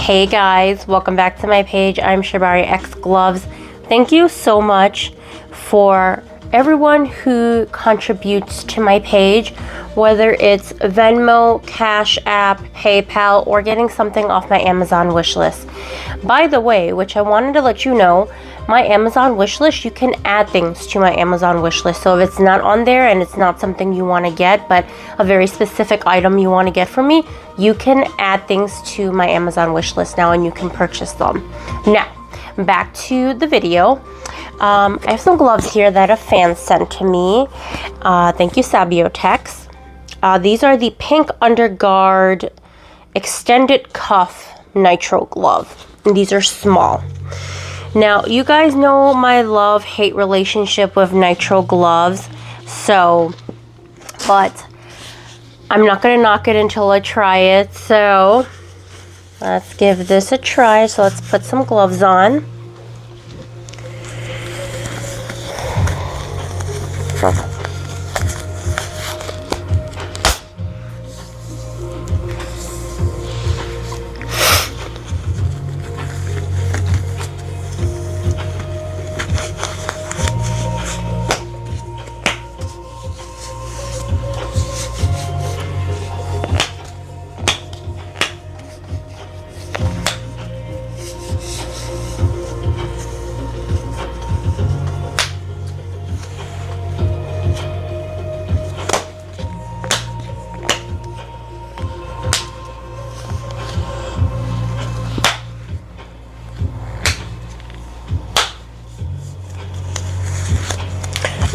Hey guys, welcome back to my page. I'm Shabari X Gloves. Thank you so much for everyone who contributes to my page, whether it's Venmo, Cashapp, PayPal, or getting something off my Amazon wish list. By the way, which I wanted to let you know, my Amazon wish list, you can add things to my Amazon wish list. So if it's not on there and it's not something you want to get, but a very specific item you want to get from me, you can add things to my Amazon wish list now and you can purchase them. Now, back to the video. I have some gloves here that a fan sent to me. Thank you, Sabiotex. These are the pink underguard extended cuff nitrile glove. And these are small. Now, you guys know my love-hate relationship with nitrile gloves. But I'm not going to knock it until I try it. So let's give this a try. So let's put some gloves on.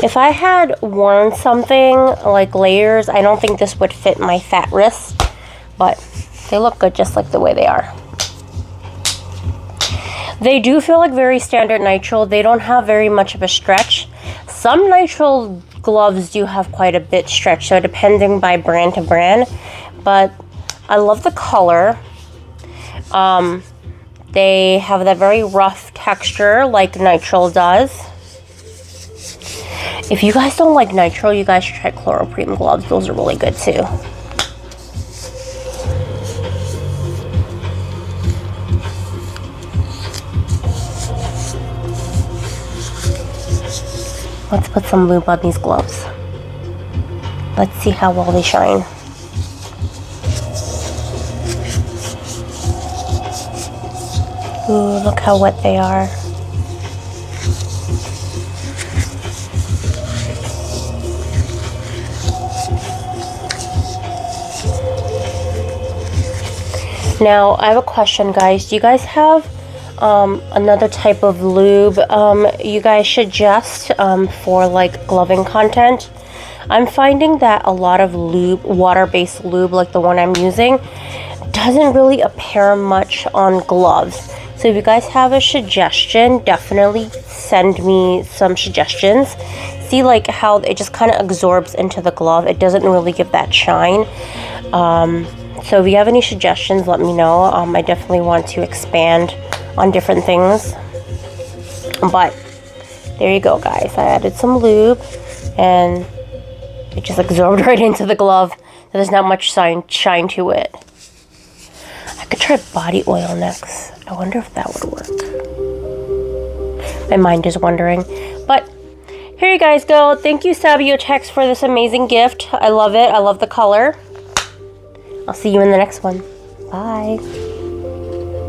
If I had worn something like layers, I don't think this would fit my fat wrist, but they look good just like the way they are. They do feel like very standard nitrile. They don't have very much of a stretch. Some nitrile gloves do have quite a bit stretch, so depending by brand to brand, but I love the color. They have that very rough texture like nitrile does. If you guys don't like nitrile, you guys should try Chloroprene gloves. Those are really good too. Let's put some lube on these gloves. Let's see how well they shine. Ooh, look how wet they are. Now, I have a question, guys. Do you guys have another type of lube you guys suggest for like gloving content? I'm finding that a lot of lube, water-based lube like the one I'm using, doesn't really appear much on gloves. So if you guys have a suggestion, definitely send me some suggestions. See like how it just kind of absorbs into the glove. It doesn't really give that shine. So if you have any suggestions, let me know. I definitely want to expand on different things. But there you go, guys. I added some lube and it just absorbed right into the glove. There's not much shine to it. I could try body oil next. I wonder if that would work. My mind is wondering. But here you guys go. Thank you, Sabiotex, for this amazing gift. I love it. I love the color. I'll see you in the next one. Bye.